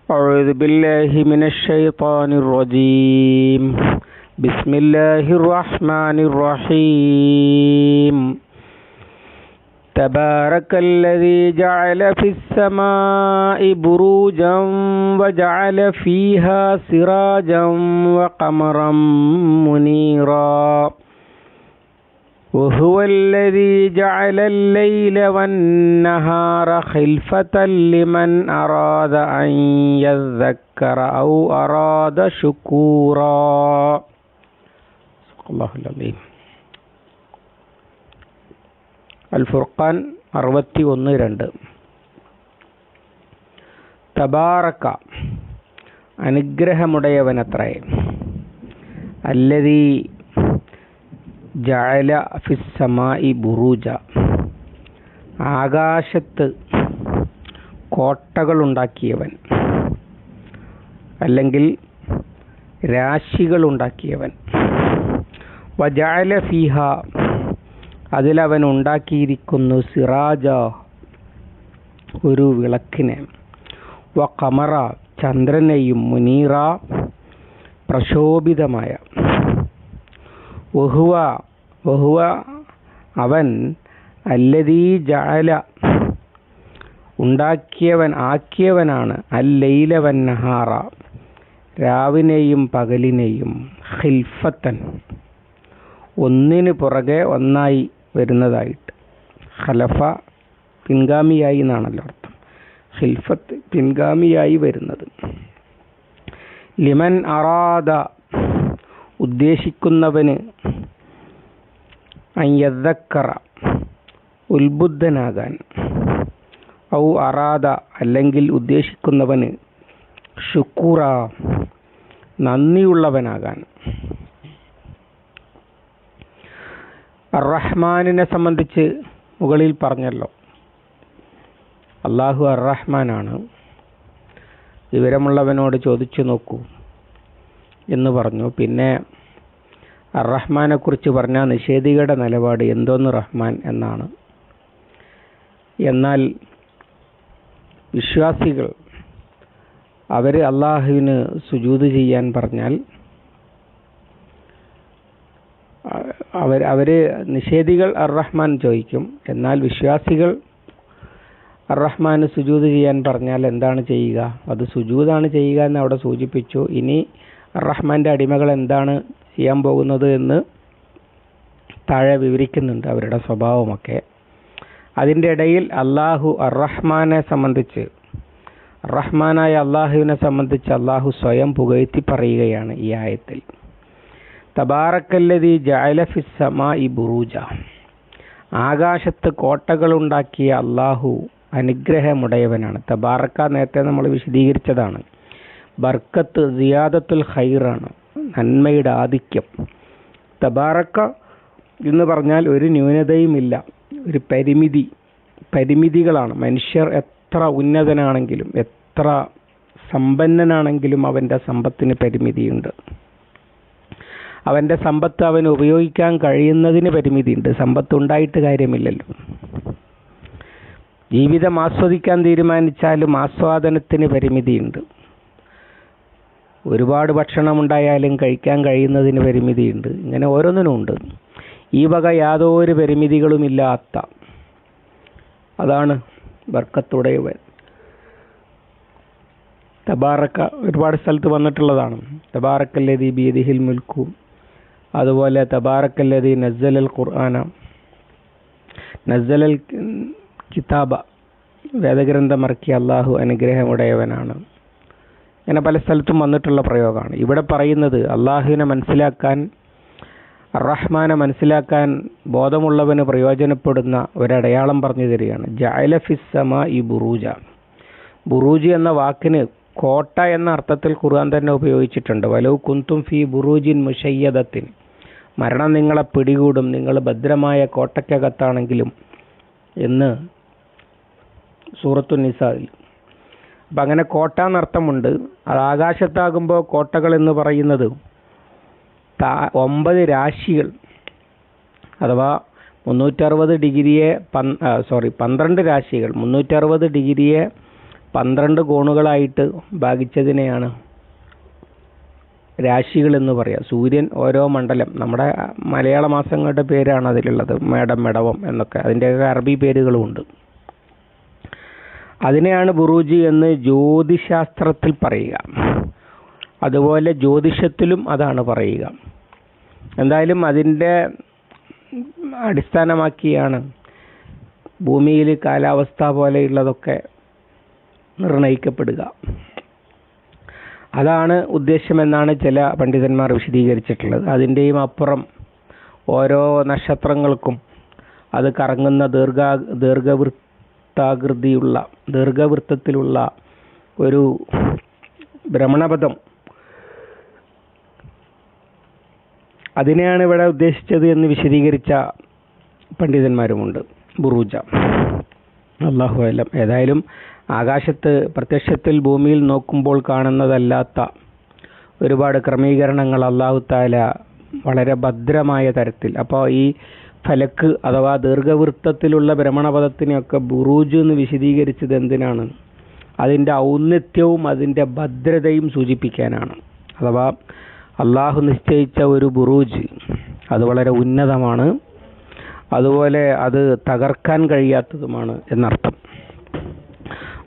أعوذ بالله من الشيطان الرجيم بسم الله الرحمن الرحيم تبارك الذي جعل في السماء بروجا وجعل فيها سراجا وقمرا منيرا وهو الذي جعل الليل والنهار خلفة لمن أراد أن يذكر أو أراد شكورا الله العظيم. അൽ-ഫുർഖാൻ 61:2. തബാറക അനുഗ്രഹമുടയവനത്രേ, അല്ലദീ ജഅല ഫിസ്സമാഇ ബുറൂജ ആകാശത്ത് കോട്ടകളുണ്ടാക്കിയവൻ, അല്ലെങ്കിൽ രാശികളുണ്ടാക്കിയവൻ. വജഅല ഫീഹ അതിലവൻ ഉണ്ടാക്കിയിരിക്കുന്നു സിറാജ ഒരു വിളക്കിനെ, വഖമറ ചന്ദ്രനെയും, മുനീറ പ്രശോഭിതമായ. വഹുവ അവൻ, അല്ലദീ ജഅല ഉണ്ടാക്കിയവൻ, ആക്കിയവനാണ്, അല്ലൈല വന്നഹാറ രാവിനെയും പകലിനെയും, ഖിൽഫത്തൻ ഒന്നിനു പുറകെ ഒന്നായി വരുന്നതായിട്ട്. ഖലഫ പിൻഗാമിയായി എന്നാണല്ലോ അർത്ഥം. ഖിൽഫത്ത് പിൻഗാമിയായി വരുന്നത്. ലിമൻ അറാദ ഉദ്ദേശിക്കുന്നവന്, അൻ യദ്ദക്കറ ഉൽബുദ്ധനാകാൻ, ഔ അറാദ അല്ലെങ്കിൽ ഉദ്ദേശിക്കുന്നവന്, ശുക്കൂറ നന്ദിയുള്ളവനാകാൻ. അർ-റഹ്മാനിനെ സംബന്ധിച്ച് മുകളിൽ പറഞ്ഞല്ലോ, അള്ളാഹു അർ-റഹ്മാനാണ്. വിവരമുള്ളവനോട് ചോദിച്ചു നോക്കൂ എന്ന് പറഞ്ഞു. പിന്നെ അർ-റഹ്മാനെ കുറിച്ച് പറഞ്ഞ നിഷേധികളുടെ നിലപാട് എന്തോന്ന് റഹ്മാൻ എന്നാണ്. എന്നാൽ വിശ്വാസികൾ അവർ അള്ളാഹുവിന് സുജൂദ് ചെയ്യാൻ പറഞ്ഞാൽ അവർ നിഷേധികൾ അർ-റഹ്മാൻ ചോദിക്കും. എന്നാൽ വിശ്വാസികൾ അർ-റഹ്മാന് സുജൂദ് ചെയ്യാൻ പറഞ്ഞാൽ എന്താണ് ചെയ്യുക? അത് സുജൂദാണ് ചെയ്യുക എന്ന് അവിടെ സൂചിപ്പിച്ചു. ഇനി അർ-റഹ്മാൻ്റെ അടിമകൾ എന്താണ് ചെയ്യാൻ പോകുന്നത് എന്ന് താഴെ വിവരിക്കുന്നുണ്ട്, അവരുടെ സ്വഭാവമൊക്കെ. അതിൻ്റെ ഇടയിൽ അള്ളാഹു അർ-റഹ്മാനെ സംബന്ധിച്ച്, റഹ്മാനായ അള്ളാഹുവിനെ സംബന്ധിച്ച് അള്ളാഹു സ്വയം പുകഴ്ത്തി പറയുകയാണ് ഈ ആയത്തിൽ. തബാറക്കല്ലദീ ജഅല ഫിസ്സമാഇ ബുറൂജ ആകാശത്ത് കോട്ടകളുണ്ടാക്കിയ അള്ളാഹു അനുഗ്രഹമുടയവനാണ്. തബാറക്ക നേരത്തെ നമ്മൾ വിശദീകരിച്ചതാണ്. ബർക്കത്ത് സിയാദത്തുൽ ഖൈറാണ്, നന്മയുടെ ആധിക്യം. തബാറക്ക എന്ന് പറഞ്ഞാൽ ഒരു ന്യൂനതയുമില്ല, ഒരു പരിമിതികളാണ്. മനുഷ്യർ എത്ര ഉന്നതനാണെങ്കിലും എത്ര സമ്പന്നനാണെങ്കിലും അവൻ്റെ സമ്പത്തിന് പരിമിതിയുണ്ട്. അവൻ്റെ സമ്പത്ത് അവന് ഉപയോഗിക്കാൻ കഴിയുന്നതിന് പരിമിതിയുണ്ട്. സമ്പത്ത് ഉണ്ടായിട്ട് കാര്യമില്ലല്ലോ. ജീവിതം ആസ്വദിക്കാൻ തീരുമാനിച്ചാലും ആസ്വാദനത്തിന് പരിമിതിയുണ്ട്. ഒരുപാട് ഭക്ഷണമുണ്ടായാലും കഴിക്കാൻ കഴിയുന്നതിന് പരിമിതിയുണ്ട്. ഇങ്ങനെ ഓരോന്നിനും ഉണ്ട്. ഈ വക യാതൊരു പരിമിതികളുമില്ലാത്ത, അതാണ് ബർക്കത്തുടയവൻ. തബാറക്ക ഒരുപാട് സ്ഥലത്ത് വന്നിട്ടുള്ളതാണ്. തബാറക്കല്ലദീ ബിയദിഹിൽ മുൽക്കു, അതുപോലെ തബാറക്കല്ലദീ നസ്സലൽ ഖുർആന, നസ്സലൽ കിതാബ വേദഗ്രന്ഥം ഇറക്കിയ അള്ളാഹു അനുഗ്രഹമുടയവനാണ്. ഇങ്ങനെ പല സ്ഥലത്തും വന്നിട്ടുള്ള പ്രയോഗമാണ്. ഇവിടെ പറയുന്നത് അള്ളാഹുവിനെ മനസ്സിലാക്കാൻ, റഹ്മാനെ മനസ്സിലാക്കാൻ ബോധമുള്ളവന് പ്രയോജനപ്പെടുന്ന ഒരടയാളം പറഞ്ഞു തരികയാണ്. ജഅല ഫിസ്സമാഇ ബുറൂജ. ബുറൂജ് എന്ന വാക്കിന് കോട്ട എന്ന അർത്ഥത്തിൽ ഖുർആൻ തന്നെ ഉപയോഗിച്ചിട്ടുണ്ട്. വലൗ കുന്തും ഫീ ബുറൂജിൻ മുശയ്യദത്തിൻ, മരണം നിങ്ങളെ പിടികൂടും, നിങ്ങൾ ഭദ്രമായ കോട്ടയ്ക്കകത്താണെങ്കിലും എന്ന് സൂറത്തു നിസായിൽ. അപ്പം അങ്ങനെ കോട്ട എന്നർത്ഥമുണ്ട്. അത് ആകാശത്താകുമ്പോൾ കോട്ടകൾ എന്ന് പറയുന്നത് 9 രാശികൾ, അഥവാ 360 ഡിഗ്രിയെ 12 രാശികൾ 360 ഡിഗ്രിയെ 12 കോണുകളായിട്ട് ഭാഗിച്ചതിനെയാണ് രാശികൾ എന്ന് പറയാം. സൂര്യൻ ഓരോ മണ്ഡലം, നമ്മുടെ മലയാള മാസങ്ങളുടെ പേരാണ് അതിലുള്ളത്, മേടം, മെടവം എന്നൊക്കെ, അതിൻ്റെയൊക്കെ അറബി പേരുകളുമുണ്ട്. അതിനെയാണ് ബുറൂജ് എന്ന് ജ്യോതിശാസ്ത്രത്തിൽ പറയുക. അതുപോലെ ജ്യോതിഷത്തിലും അതാണ് പറയുക. എന്തായാലും അതിൻ്റെ അടിസ്ഥാനമാക്കിയാണ് ഭൂമിയിൽ കാലാവസ്ഥ പോലെയുള്ളതൊക്കെ നിർണയിക്കപ്പെടുക. അതാണ് ഉദ്ദേശ്യമെന്നാണ് ചില പണ്ഡിതന്മാർ വിശദീകരിച്ചിട്ടുള്ളത്. അതിൻ്റെയും അപ്പുറം ഓരോ നക്ഷത്രങ്ങൾക്കും അത് കറങ്ങുന്ന ദീർഘവൃത്തത്തിലുള്ള ഒരു ഭ്രമണപഥം, അതിനെയാണ് ഇവിടെ ഉദ്ദേശിച്ചത് എന്ന് വിശദീകരിച്ച പണ്ഡിതന്മാരുമുണ്ട്. ബുറൂജ, അല്ലാഹു അലം. ഏതായാലും ആകാശത്ത് പ്രത്യക്ഷത്തിൽ ഭൂമിയിൽ നോക്കുമ്പോൾ കാണുന്നതല്ലാത്ത ഒരുപാട് ക്രമീകരണങ്ങൾ അല്ലാഹു തആല വളരെ ഭദ്രമായ തരത്തിൽ, അപ്പോൾ ഈ ഫലക്ക് അഥവാ ദീർഘവൃത്തത്തിലുള്ള ഭ്രമണപഥത്തിനെയൊക്കെ ബുറൂജ് എന്ന് വിശദീകരിച്ചത് എന്തിനാണ്? അതിൻ്റെ ഔന്നത്യവും അതിൻ്റെ ഭദ്രതയും സൂചിപ്പിക്കാനാണ്. അഥവാ അള്ളാഹു നിശ്ചയിച്ച ഒരു ബുറൂജ് അത് വളരെ ഉന്നതമാണ്, അതുപോലെ അത് തകർക്കാൻ കഴിയാത്തതുമാണ് എന്നർത്ഥം.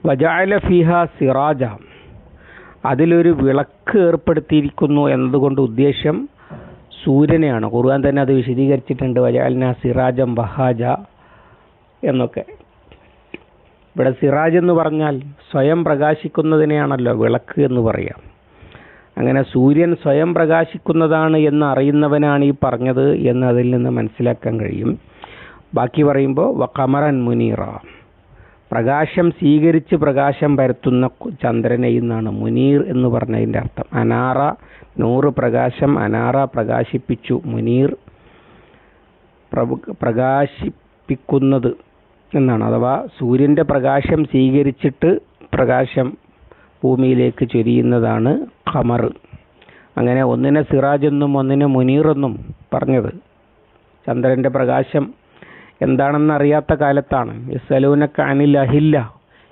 വജഅല ഫീഹ സിറാജ, അതിലൊരു വിളക്ക് ഏർപ്പെടുത്തിയിരിക്കുന്നു എന്നതുകൊണ്ട് ഉദ്ദേശ്യം സൂര്യനെയാണ്. ഖുർആൻ തന്നെ അത് വിശദീകരിച്ചിട്ടുണ്ട്, വജഅൽനാ സിറാജം വഹാജ എന്നൊക്കെ. ഇവിടെ സിറാജ് എന്ന് പറഞ്ഞാൽ സ്വയം പ്രകാശിക്കുന്നതിനെയാണല്ലോ വിളക്ക് എന്ന് പറയാം. അങ്ങനെ സൂര്യൻ സ്വയം പ്രകാശിക്കുന്നതാണ് എന്ന് അറിയുന്നവനാണ് ഈ പറഞ്ഞത് എന്ന് അതിൽ നിന്ന് മനസ്സിലാക്കാൻ കഴിയും. ബാക്കി പറയുമ്പോൾ വഖമറൻ മുനീറ, പ്രകാശം സ്വീകരിച്ച് പ്രകാശം പരത്തുന്ന ചന്ദ്രനെ എന്നാണ് മുനീർ എന്ന് പറഞ്ഞതിൻ്റെ അർത്ഥം. അനാറ, നൂറ് പ്രകാശം, അനാറ പ്രകാശിപ്പിച്ചു, മുനീർ പ്രകാശിപ്പിക്കുന്നത് എന്നാണ്. അഥവാ സൂര്യൻ്റെ പ്രകാശം സ്വീകരിച്ചിട്ട് പ്രകാശം ഭൂമിയിലേക്ക് ചൊരിയുന്നതാണ് ഖമർ. അങ്ങനെ ഒന്നിനെ സിറാജ് എന്നും ഒന്നിനെ മുനീർ എന്നും പറഞ്ഞത് ചന്ദ്രൻ്റെ പ്രകാശം എന്താണെന്ന് അറിയാത്ത കാലത്താണ്. യസ്അലൂനക അനിൽ അഹില്ല,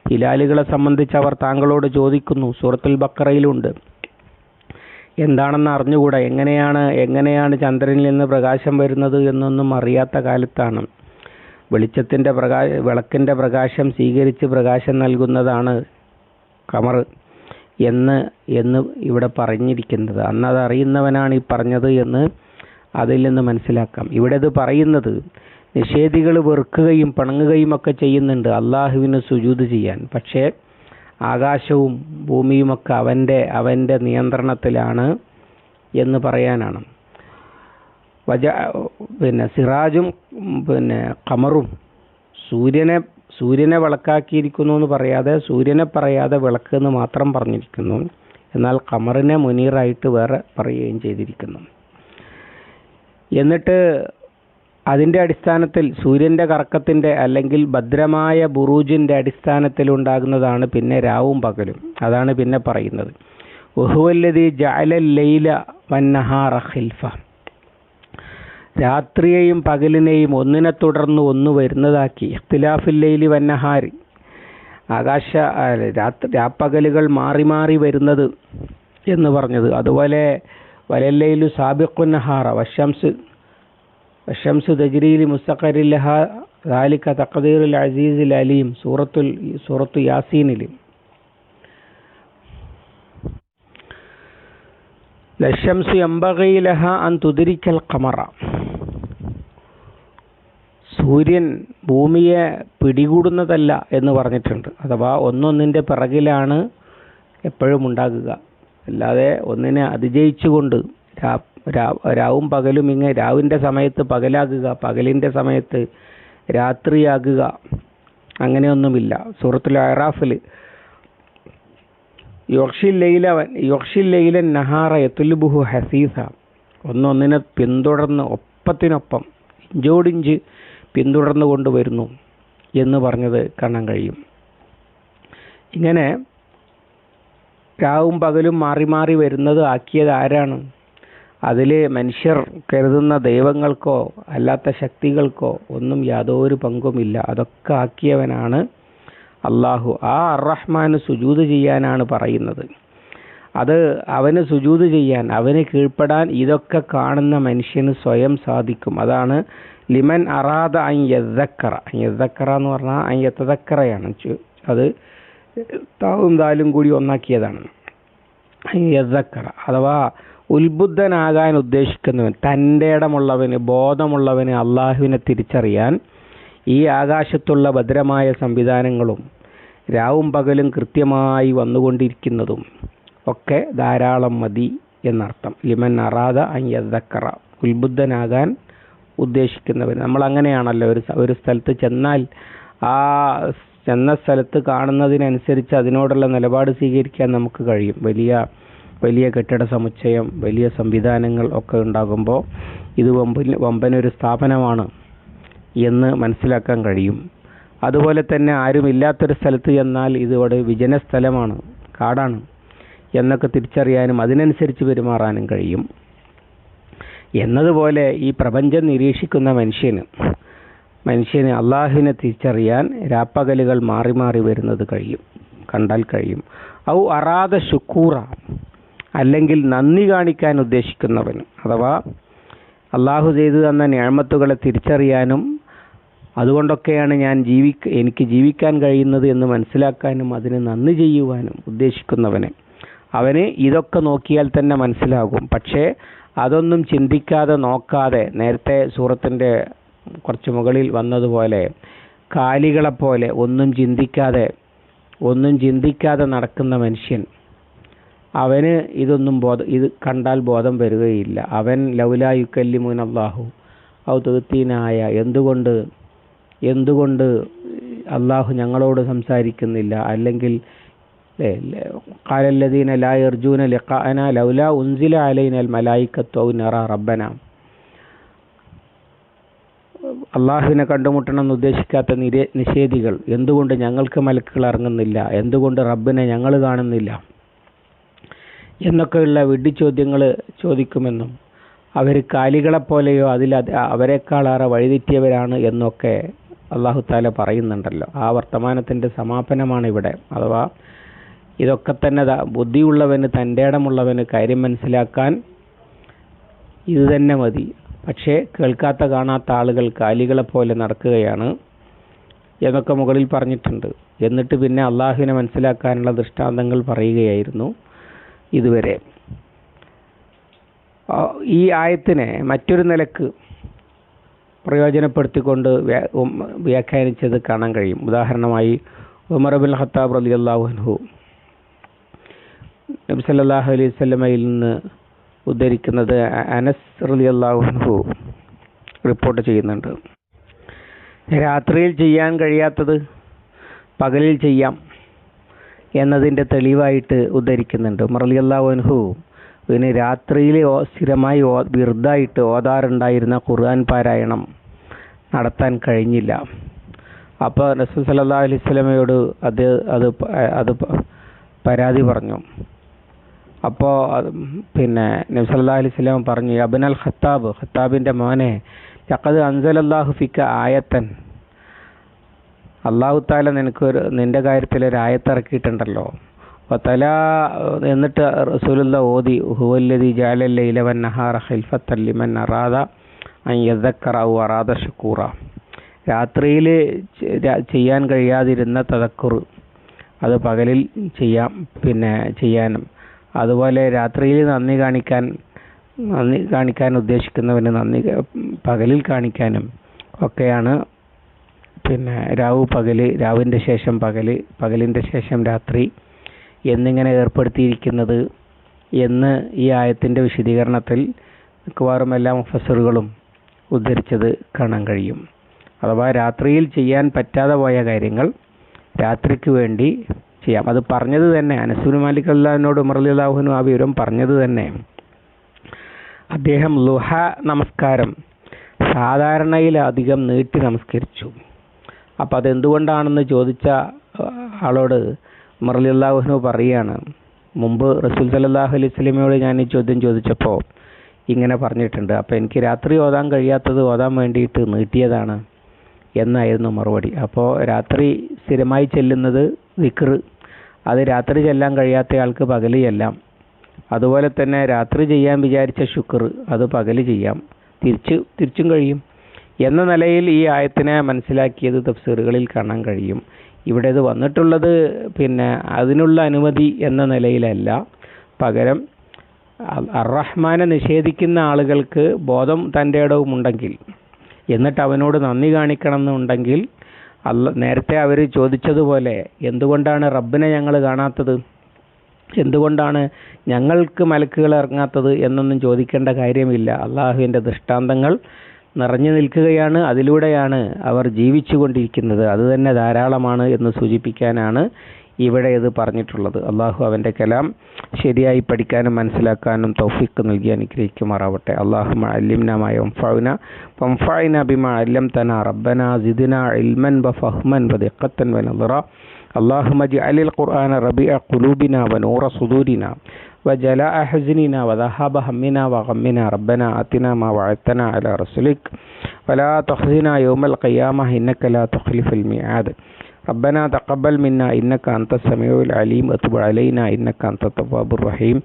ഹിലാലുകളെ സംബന്ധിച്ച് അവർ താങ്കളോട് ചോദിക്കുന്നു. സൂറത്തുൽ ബഖറയിലുണ്ട്. എന്താണെന്ന് അറിഞ്ഞുകൂടാ, എങ്ങനെയാണ് ചന്ദ്രനിൽ നിന്ന് പ്രകാശം വരുന്നത് എന്നൊന്നും അറിയാത്ത കാലത്താണ് വിളക്കിൻ്റെ പ്രകാശം സ്വീകരിച്ച് പ്രകാശം നൽകുന്നതാണ് ഖമർ എന്ന് ഇവിടെ പറഞ്ഞിരിക്കുന്നത്. അന്നത് അറിയുന്നവനാണ് ഈ പറഞ്ഞത് എന്ന് അതിൽ നിന്ന് മനസ്സിലാക്കാം. ഇവിടെ ഇത് പറയുന്നത് നിഷേധികൾ വെറുക്കുകയും പിണങ്ങുകയും ഒക്കെ ചെയ്യുന്നുണ്ട് അള്ളാഹുവിന് സുജൂദ് ചെയ്യാൻ. പക്ഷേ ആകാശവും ഭൂമിയുമൊക്കെ അവൻ്റെ നിയന്ത്രണത്തിലാണ് എന്ന് പറയാനാണ്. സിറാജും ഖമറും സൂര്യനെ വിളക്കാക്കിയിരിക്കുന്നു എന്ന് പറയാതെ, സൂര്യനെ പറയാതെ വിളക്ക് എന്ന് മാത്രം പറഞ്ഞിരിക്കുന്നു. എന്നാൽ ഖമറിനെ മുനീറായിട്ട് വേറെ പറയുകയും ചെയ്തിരിക്കുന്നു. എന്നിട്ട് അതിൻ്റെ അടിസ്ഥാനത്തിൽ സൂര്യൻ്റെ കറക്കത്തിൻ്റെ അല്ലെങ്കിൽ ഭദ്രമായ ബുറൂജിൻ്റെ അടിസ്ഥാനത്തിൽ ഉണ്ടാകുന്നതാണ് പിന്നെ രാവും പകലും. അതാണ് പിന്നെ പറയുന്നത്. വഹുവല്ലദീ ജഅലൽ ലൈല വന്നഹാറ ഖിൽഫ, രാത്രിയെയും പകലിനെയും ഒന്നിനെ തുടർന്ന് ഒന്ന് വരുന്നതാക്കി. ഇഖ്തിലാഫുൽ ലൈലി വന്നഹാരി, രാപ്പകലുകൾ മാറി മാറി വരുന്നത് എന്ന് പറഞ്ഞത്. അതുപോലെ വലല്ലൈലു സാബിഖുൻ നഹാറ വശംസു തജ്രീ ലിമുസ്തഖറിൻ ലഹാ ദാലിക തഖ്ദീറുൽ അസീസിൽ അലീം, സൂറത്തു യാസീനിൽ. ലശംസു യംബഗി ലഹാ അൻ തുദ്രിക്കൽ ഖമറ, സൂര്യൻ ഭൂമിയെ പിടികൂടുന്നതല്ല എന്ന് പറഞ്ഞിട്ടുണ്ട്. അഥവാ ഒന്നൊന്നിൻ്റെ പിറകിലാണ് എപ്പോഴും ഉണ്ടാകുക, അല്ലാതെ ഒന്നിനെ അതിജയിച്ചുകൊണ്ട് രാവും പകലും ഇങ്ങനെ രാവിൻ്റെ സമയത്ത് പകലാകുക, പകലിൻ്റെ സമയത്ത് രാത്രിയാകുക, അങ്ങനെയൊന്നുമില്ല. സൂറത്തുൽ അറാഫിൽ യുഗ്ഷിൽ ലൈലൻ നഹാറ യത്ലുബുഹു ഹസീസ, ഒന്നൊന്നിനെ പിന്തുടർന്ന് ഒപ്പത്തിനൊപ്പം ഇഞ്ചോടിഞ്ച് പിന്തുടർന്നു കൊണ്ടുവരുന്നു എന്ന് പറഞ്ഞത് കാണാൻ കഴിയും. ഇങ്ങനെ രാവും പകലും മാറി മാറി വരുന്നത് ആക്കിയത് ആരാണ്? അതിൽ മനുഷ്യർ കരുതുന്ന ദൈവങ്ങൾക്കോ അല്ലാത്ത ശക്തികൾക്കോ ഒന്നും യാതൊരു പങ്കുമില്ല. അതൊക്കെ ആക്കിയവനാണ് അള്ളാഹു ആ അർറഹ്മാന് സുജൂദ് ചെയ്യാനാണ് പറയുന്നത്. അത് അവന് സുജൂദ് ചെയ്യാൻ, അവന് കീഴ്പ്പെടാൻ ഇതൊക്കെ കാണുന്ന മനുഷ്യന് സ്വയം സാധിക്കും. അതാണ് ലിമൻ അറാദ അൻ യദ്ദക്കറ. യദ്ദക്കറ എന്ന് പറഞ്ഞാൽ അൻ യതദക്കറയാണ്. അത് താവും ദാലും കൂടി ഒന്നാക്കിയതാണ്. അൻ യദ്ദക്കറ അഥവാ ഉത്ബുദ്ധനാകാൻ ഉദ്ദേശിക്കുന്നവൻ, തൻ്റെ ഇടമുള്ളവന്, ബോധമുള്ളവന് അള്ളാഹുവിനെ തിരിച്ചറിയാൻ ഈ ആകാശത്തുള്ള ഭദ്രമായ സംവിധാനങ്ങളും രാവും പകലും കൃത്യമായി വന്നുകൊണ്ടിരിക്കുന്നതും ഒക്കെ ധാരാളം മതി എന്നർത്ഥം. ലിമൻ അറാദ അൻ യദ്ദക്കറ, ഉത്ബുദ്ധനാകാൻ ഉദ്ദേശിക്കുന്നവൻ. നമ്മൾ അങ്ങനെയാണല്ലോ ഒരു സ്ഥലത്ത് ചെന്നാൽ ആ ചെന്ന സ്ഥലത്ത് കാണുന്നതിനനുസരിച്ച് അതിനോടുള്ള നിലപാട് സ്വീകരിക്കാൻ നമുക്ക് കഴിയും. വലിയ കെട്ടിട സമുച്ചയം, വലിയ സംവിധാനങ്ങൾ ഒക്കെ ഉണ്ടാകുമ്പോൾ ഇത് വമ്പനൊരു സ്ഥാപനമാണ് എന്ന് മനസ്സിലാക്കാൻ കഴിയും. അതുപോലെ തന്നെ ആരുമില്ലാത്തൊരു സ്ഥലത്ത് ചെന്നാൽ ഇതിവിടെ വിജന സ്ഥലമാണ്, കാടാണ് എന്നൊക്കെ തിരിച്ചറിയാനും അതിനനുസരിച്ച് പെരുമാറാനും കഴിയും. എന്നതുപോലെ ഈ പ്രപഞ്ചം നിരീക്ഷിക്കുന്ന മനുഷ്യന് അള്ളാഹുവിനെ തിരിച്ചറിയാൻ രാപ്പകലുകൾ മാറി മാറി വരുന്നത് കണ്ടാൽ കഴിയും. ഔ അറാദ ശുക്കൂറ, അല്ലെങ്കിൽ നന്ദി കാണിക്കാൻ ഉദ്ദേശിക്കുന്നവന്, അഥവാ അള്ളാഹു ചെയ്തു തന്ന നിഅമത്തുകളെ തിരിച്ചറിയാനും അതുകൊണ്ടൊക്കെയാണ് എനിക്ക് ജീവിക്കാൻ കഴിയുന്നത് എന്ന് മനസ്സിലാക്കാനും അതിന് നന്ദി ചെയ്യുവാനും ഉദ്ദേശിക്കുന്നവന്, അവന് ഇതൊക്കെ നോക്കിയാൽ തന്നെ മനസ്സിലാകും. പക്ഷേ അതൊന്നും ചിന്തിക്കാതെ, നോക്കാതെ, നേരത്തെ സൂറത്തിൻ്റെ കുറച്ച് മുകളിൽ വന്നതുപോലെ കാലികളെപ്പോലെ ഒന്നും ചിന്തിക്കാതെ നടക്കുന്ന മനുഷ്യൻ, അവന് ഇത് കണ്ടാൽ ബോധം വരികയില്ല. അവൻ ലൗലാ യുക്കല്ലിമുന അല്ലാഹു ഔ തുഅ്തീനായ, എന്തുകൊണ്ട് അള്ളാഹു ഞങ്ങളോട് സംസാരിക്കുന്നില്ല, അല്ലെങ്കിൽ ഖാലല്ലദീന ലാ യർജൂന ലിഖാഅന ലൗലാ ഉൻസില അലൈനൽ മലായികത്തു ഔ നറാ റബ്ബന, അള്ളാഹുവിനെ കണ്ടുമുട്ടണമെന്ന് ഉദ്ദേശിക്കാത്ത നിഷേധികൾ, എന്തുകൊണ്ട് ഞങ്ങൾക്ക് മലക്കുകൾ ഇറങ്ങുന്നില്ല, എന്തുകൊണ്ട് റബ്ബിനെ ഞങ്ങൾ കാണുന്നില്ല എന്നൊക്കെയുള്ള വിഡ്ഢിച്ചോദ്യങ്ങൾ ചോദിക്കുമെന്നും അവർ കാലികളെപ്പോലെയോ അവരെക്കാളേറെ വഴിതെറ്റിയവരാണ് എന്നൊക്കെ അള്ളാഹു താല പറയുന്നുണ്ടല്ലോ. ആ വർത്തമാനത്തിൻ്റെ സമാപനമാണ് ഇവിടെ. അഥവാ ഇതൊക്കെ തന്നെ ബുദ്ധിയുള്ളവന്, തൻ്റെ ഇടമുള്ളവന് കാര്യം മനസ്സിലാക്കാൻ ഇത് തന്നെ മതി. പക്ഷേ കേൾക്കാത്ത കാണാത്ത ആളുകൾ കാലികളെപ്പോലെ നടക്കുകയാണ് എന്നൊക്കെ മുകളിൽ പറഞ്ഞിട്ടുണ്ട്. എന്നിട്ട് പിന്നെ അള്ളാഹുവിനെ മനസ്സിലാക്കാനുള്ള ദൃഷ്ടാന്തങ്ങൾ പറയുകയായിരുന്നു ഇതുവരെ. ഈ ആയത്തിനെ മറ്റൊരു നിലക്ക് പ്രയോജനപ്പെടുത്തിക്കൊണ്ട് വ്യാഖ്യാനിച്ചത് കാണാൻ കഴിയും. ഉദാഹരണമായി ഉമർ ഇബ്നുൽ ഖത്താബ് റളിയല്ലാഹു അൻഹു നബി സല്ലല്ലാഹു അലൈഹി വസല്ലമയിൽ നിന്ന് ഉദ്ധരിക്കുന്നത് അനസ് റളിയല്ലാഹു അൻഹു റിപ്പോർട്ട് ചെയ്യുന്നുണ്ട്. രാത്രിയിൽ ചെയ്യാൻ കഴിയാത്തത് പകലിൽ ചെയ്യാം എന്നതിൻ്റെ തെളിവായിട്ട് ഉദ്ധരിക്കുന്നുണ്ട്. ഉമർ റളിയല്ലാഹു അൻഹു പിന്നെ രാത്രിയിൽ സ്ഥിരമായി വിർദായിട്ട് ഓതാറുണ്ടായിരുന്ന ഖുർആൻ പാരായണം നടത്താൻ കഴിഞ്ഞില്ല. അപ്പോൾ റസൂൽ സല്ലല്ലാഹു അലൈഹി വസല്ലമയോട് അത് പരാതി പറഞ്ഞു. അപ്പോൾ പിന്നെ നബി സല്ലല്ലാഹു അലൈഹി വസല്ലം പറഞ്ഞു, അബ്നൽ ഖത്താബിൻ്റെ മോനെ, ലഖദ് അൻസലല്ലാഹു ഫിക ആയത്തൻ, അല്ലാഹു തആല നിന്റെ കാര്യത്തിൽ ഒരു ആയത്ത് ഇറക്കിയിട്ടുണ്ടല്ലോ. എന്നിട്ട് റസൂലുള്ളാഹി ഓതി, ഹുവല്ലദീ ജഅലൽ ലൈല വന്നഹാറ ഖിൽഫത്തൻ ലിമൻ അറാദ അൻ യദക്കറ ഔ അറാദ ശുക്കൂറ, രാത്രിയിൽ ചെയ്യാൻ കഴിയാതിരുന്ന തദക്കുർ അത് പകലിൽ ചെയ്യാനും, അതുപോലെ രാത്രിയിൽ നന്ദി കാണിക്കാൻ ഉദ്ദേശിക്കുന്നവന് നന്ദി പകലിൽ കാണിക്കാനും ഒക്കെയാണ് രാവിൻ്റെ ശേഷം പകലിൻ്റെ ശേഷം രാത്രി എന്നിങ്ങനെ ഏർപ്പെടുത്തിയിരിക്കുന്നത് എന്ന് ഈ ആയത്തിൻ്റെ വിശദീകരണത്തിൽ മിക്കവാറും എല്ലാ മുഫസ്സിറുകളും ഉദ്ധരിച്ചത് കാണാൻ കഴിയും. അഥവാ രാത്രിയിൽ ചെയ്യാൻ പറ്റാതെ പോയ കാര്യങ്ങൾ രാത്രിക്ക് വേണ്ടി ചെയ്യാം. അത് പറഞ്ഞത് തന്നെ അനസ് ഇബ്നു മാലിക് റളിയല്ലാഹു ഉമർ റളിയല്ലാഹു അൻഹു ആ വിവരം പറഞ്ഞത് തന്നെ അദ്ദേഹം ളുഹ നമസ്കാരം സാധാരണയിലധികം നീട്ടി നമസ്കരിച്ചു. അപ്പോൾ അതെന്തുകൊണ്ടാണെന്ന് ചോദിച്ച ആളോട് ഉമർ റളിയല്ലാഹു അൻഹു പറയുകയാണ്, മുമ്പ് റസൂൽ സല്ലല്ലാഹു അലൈഹി വസല്ലമയോട് ഞാൻ ഈ ചോദ്യം ചോദിച്ചപ്പോൾ ഇങ്ങനെ പറഞ്ഞിട്ടുണ്ട്, അപ്പോൾ എനിക്ക് രാത്രി ഓതാൻ കഴിയാത്തത് ഓതാൻ വേണ്ടിയിട്ട് നീട്ടിയതാണ് എന്നായിരുന്നു മറുപടി. അപ്പോൾ രാത്രി സ്ഥിരമായി ചെല്ലുന്നത് ദിക്ർ, അത് രാത്രി ചെല്ലാൻ കഴിയാത്തയാൾക്ക് പകല് ചെല്ലാം. അതുപോലെ തന്നെ രാത്രി ചെയ്യാൻ വിചാരിച്ച ശുക്ർ അത് പകല് ചെയ്യാം, തിരിച്ചും കഴിയും എന്ന നിലയിൽ ഈ ആയത്തിനെ മനസ്സിലാക്കിയത് തഫ്സീറുകളിൽ കാണാൻ കഴിയും. ഇവിടെ ഇത് വന്നിട്ടുള്ളത് അതിനുള്ള അനുമതി എന്ന നിലയിലല്ല, പകരം അർ-റഹ്മാനെ നിഷേധിക്കുന്ന ആളുകൾക്ക് ബോധം തൻ്റെ ഇടവും ഉണ്ടെങ്കിൽ, എന്നിട്ട് അവനോട് നന്ദി കാണിക്കണം എന്നുണ്ടെങ്കിൽ, നേരത്തെ അവർ ചോദിച്ചതുപോലെ എന്തുകൊണ്ടാണ് റബ്ബിനെ ഞങ്ങൾ കാണാത്തത്, എന്തുകൊണ്ടാണ് ഞങ്ങൾക്ക് മലക്കുകൾ ഇറങ്ങാത്തത് എന്നൊന്നും ചോദിക്കേണ്ട കാര്യമില്ല. അള്ളാഹുവിൻ്റെ ദൃഷ്ടാന്തങ്ങൾ നിറഞ്ഞു നിൽക്കുകയാണ്, അതിലൂടെയാണ് അവർ ജീവിച്ചു കൊണ്ടിരിക്കുന്നത്, അത് തന്നെ ധാരാളമാണ് എന്ന് സൂചിപ്പിക്കാനാണ് ഇവിടെ ഇത് പറഞ്ഞിട്ടുള്ളത്. അള്ളാഹു അവൻ്റെ കലാം ശരിയായി പഠിക്കാനും മനസ്സിലാക്കാനും തൗഫീഖ് നൽകി അനുഗ്രഹിക്കുമാറാവട്ടെ. അല്ലാഹുമ്മ അല്ലിംനാ മാ യൻഫഉനാ വൻഫഅനാ ബിമാ അല്ലംതനാ റബ്ബനാ സിദ്നാ ഇൽമൻ വഫഹ്മൻ വദിഖ്ഖത്തൻ വനദറ. اللهم اجعل القرآن ربيع قلوبنا ونور صدورنا وجلاء حزننا وذهاب همنا وغمنا. ربنا آتنا ما وعدتنا على رسلك ولا تخزنا يوم القيامة إنك لا تخلف الميعاد. ربنا تقبل منا إنك أنت السميع العليم وتب علينا إنك أنت التواب الرحيم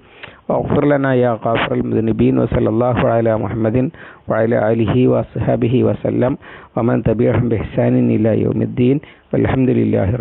واغفر لنا يا غافر المذنبين. وصلى الله على محمد وعلى آله وصحبه وسلم ومن تبعهم بإحسان إلى يوم الدين والحمد لله.